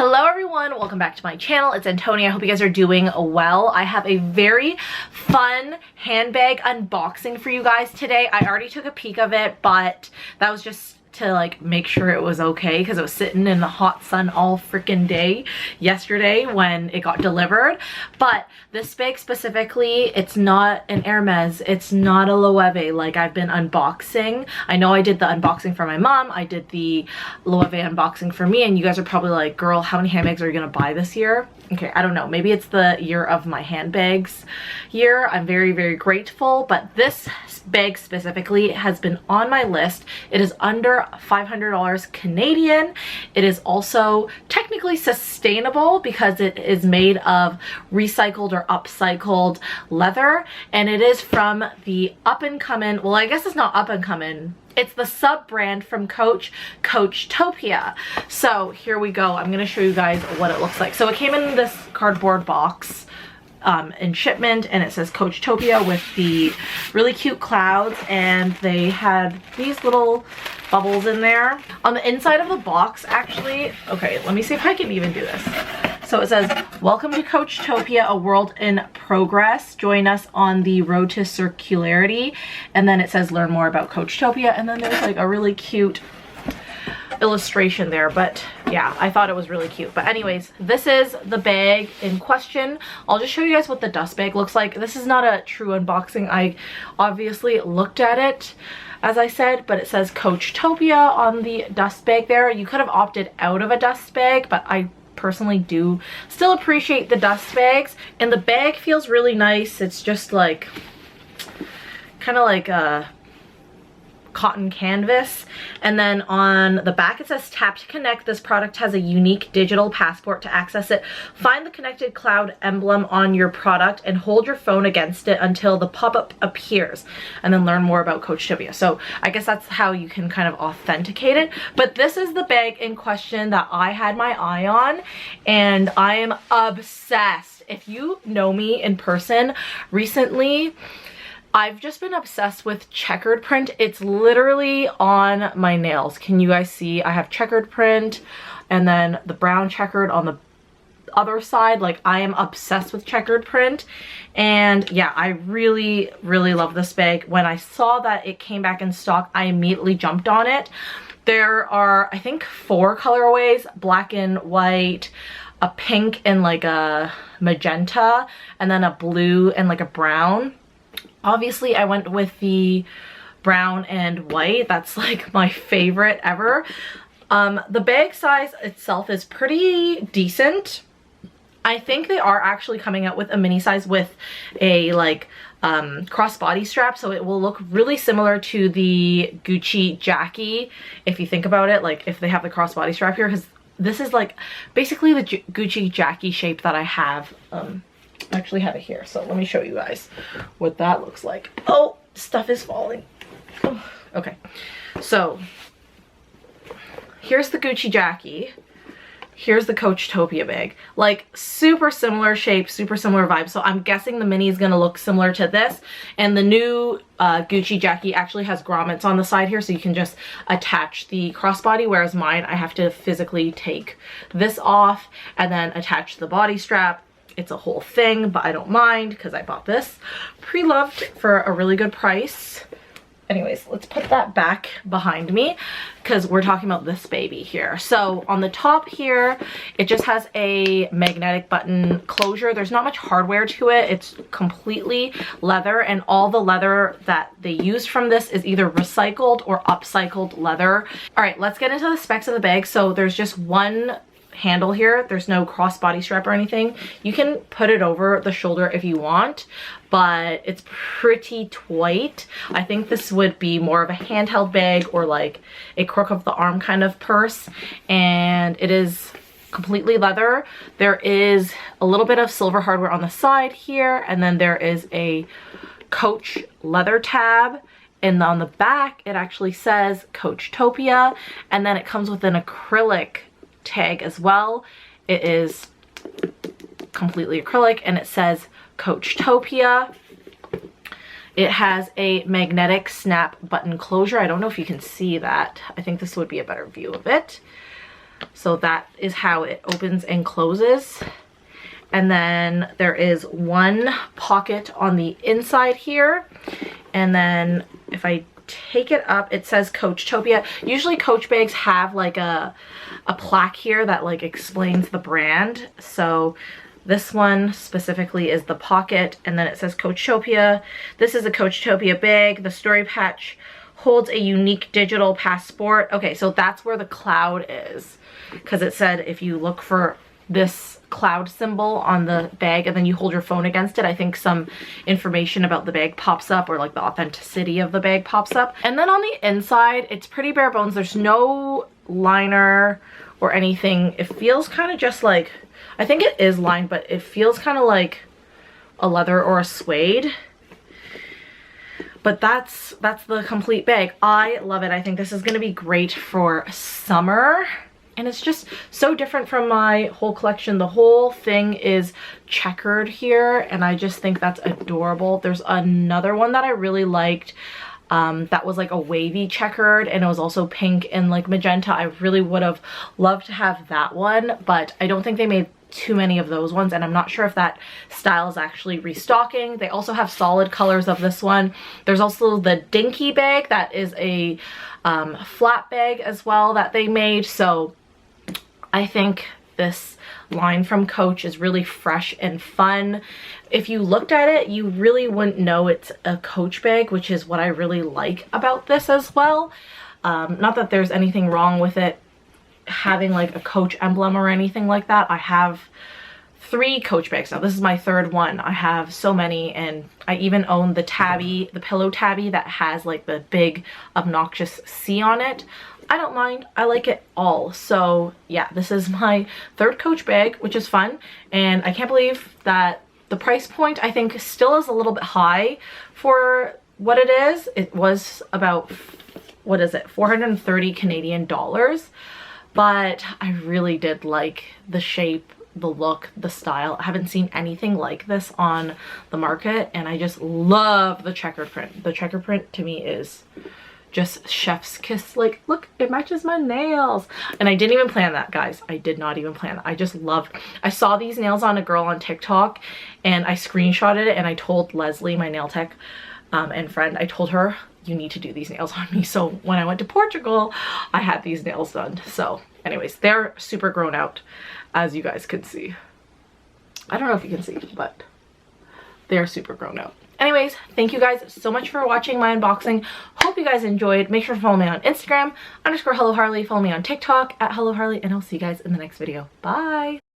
Hello everyone, welcome back to my channel. It's Antonia. I hope you guys are doing well. I have a very fun handbag unboxing for you guys today. I already took a peek of it, but that was just to like make sure it was okay because it was sitting in the hot sun all freaking day yesterday when it got delivered. But this bag specifically, it's not an Hermes, it's not a Loewe like I've been unboxing. I know I did the unboxing for my mom, I did the Loewe unboxing for me, and you guys are probably like, girl, how many handbags are you gonna buy this year? Okay, I don't know, maybe it's the year of my handbags year. I'm very, very grateful, but this bag specifically has been on my list. It is under $500 Canadian. It is also technically sustainable because it is made of recycled or upcycled leather, and it is from the up-and-coming, well, I guess it's not up-and-coming, it's the sub-brand from Coach, Coachtopia. So here we go. I'm gonna show you guys what it looks like. So it came in this cardboard box in shipment, and it says Coachtopia with the really cute clouds, and they had these little bubbles in there. On the inside of the box, actually, okay, let me see if I can even do this. So it says, welcome to Coachtopia, a world in progress. Join us on the road to circularity. And then it says, learn more about Coachtopia. And then there's like a really cute illustration there, but yeah, I thought it was really cute. But anyways, this is the bag in question. I'll just show you guys what the dust bag looks like. This is not a true unboxing. I obviously looked at it, as I said, but it says Coachtopia on the dust bag there. You could have opted out of a dust bag, but I personally do still appreciate the dust bags, and the bag feels really nice. It's just like kind of like a cotton canvas, and then on the back it says tap to connect. This product has a unique digital passport to access it. Find the connected cloud emblem on your product and hold your phone against it until the pop-up appears, and then learn more about Coachtopia. So I guess that's how you can kind of authenticate it. But this is the bag in question that I had my eye on, and I am obsessed. If you know me in person recently, I've just been obsessed with checkered print. It's literally on my nails. Can you guys see? I have checkered print and then the brown checkered on the other side. Like, I am obsessed with checkered print. And yeah, I really, really love this bag. When I saw that it came back in stock, I immediately jumped on it. There are, I think, 4 colorways: black and white, a pink and like a magenta, and then a blue and like a brown. Obviously, I went with the brown and white. That's like my favorite ever. The bag size itself is pretty decent. I think they are actually coming out with a mini size with a like crossbody strap, so it will look really similar to the Gucci Jackie if you think about it, like if they have the crossbody strap here, because this is like basically the Gucci Jackie shape that I have. I actually have it here, so let me show you guys what that looks like. Oh, stuff is falling. Oh, okay, so here's the Gucci Jackie. Here's the Coachtopia bag. Like, super similar shape, super similar vibe. So I'm guessing the mini is gonna look similar to this. And the new Gucci Jackie actually has grommets on the side here, so you can just attach the crossbody, whereas mine, I have to physically take this off and then attach the body strap. It's a whole thing, but I don't mind because I bought this pre-loved for a really good price. Anyways, let's put that back behind me because we're talking about this baby here. So on the top here, it just has a magnetic button closure. There's not much hardware to it. It's completely leather, and all the leather that they used from this is either recycled or upcycled leather. All right, let's get into the specs of the bag. So there's just one handle here. There's no crossbody strap or anything. You can put it over the shoulder if you want, but it's pretty tight. I think this would be more of a handheld bag or like a crook of the arm kind of purse, and it is completely leather. There is a little bit of silver hardware on the side here, and then there is a Coach leather tab, and on the back it actually says Coachtopia, and then it comes with an acrylic tag as well. It is completely acrylic, and it says Coachtopia. It has a magnetic snap button closure. I don't know if you can see that. I think this would be a better view of it. So that is how it opens and closes. And then there is one pocket on the inside here. And then if I take it up, it says Coachtopia. Usually Coach bags have like a plaque here that like explains the brand. So this one specifically is the pocket, and then it says Coachtopia. This is a Coachtopia bag. The story patch holds a unique digital passport. Okay, so that's where the cloud is, because it said if you look for this cloud symbol on the bag and then you hold your phone against it, I think some information about the bag pops up, or like the authenticity of the bag pops up. And then on the inside, it's pretty bare bones. There's no liner or anything. It feels kind of just like, I think it is lined, but it feels kind of like a leather or a suede. But that's the complete bag. I love it. I think this is going to be great for summer. And it's just so different from my whole collection. The whole thing is checkered here, and I just think that's adorable. There's another one that I really liked that was like a wavy checkered, and it was also pink and like magenta. I really would have loved to have that one, but I don't think they made too many of those ones, and I'm not sure if that style is actually restocking. They also have solid colors of this one. There's also the dinky bag that is a flat bag as well that they made. So I think this line from Coach is really fresh and fun. If you looked at it, you really wouldn't know it's a Coach bag, which is what I really like about this as well. Not that there's anything wrong with it having like a Coach emblem or anything like that. I have 3 Coach bags now. This is my 3rd one. I have so many, and I even own the tabby, the pillow tabby that has like the big obnoxious C on it. I don't mind. I like it all. So yeah, this is my 3rd Coach bag, which is fun. And I can't believe that the price point, I think, still is a little bit high for what it is. It was about, what is it, 430 Canadian dollars. But I really did like the shape, the look, the style. I haven't seen anything like this on the market, and I just love the checkered print. The checkered print to me is just chef's kiss. Like, look, it matches my nails. And I didn't even plan that, guys. I did not even plan that. I just loved, I saw these nails on a girl on TikTok, and I screenshotted it, and I told Leslie, my nail tech and friend, I told her, you need to do these nails on me. So when I went to Portugal, I had these nails done. So anyways, they're super grown out, as you guys can see. I don't know if you can see, but they're super grown out. Anyways, thank you guys so much for watching my unboxing. Hope you guys enjoyed. Make sure to follow me on Instagram, _Hello Harley. Follow me on TikTok @Hello Harley, and I'll see you guys in the next video. Bye!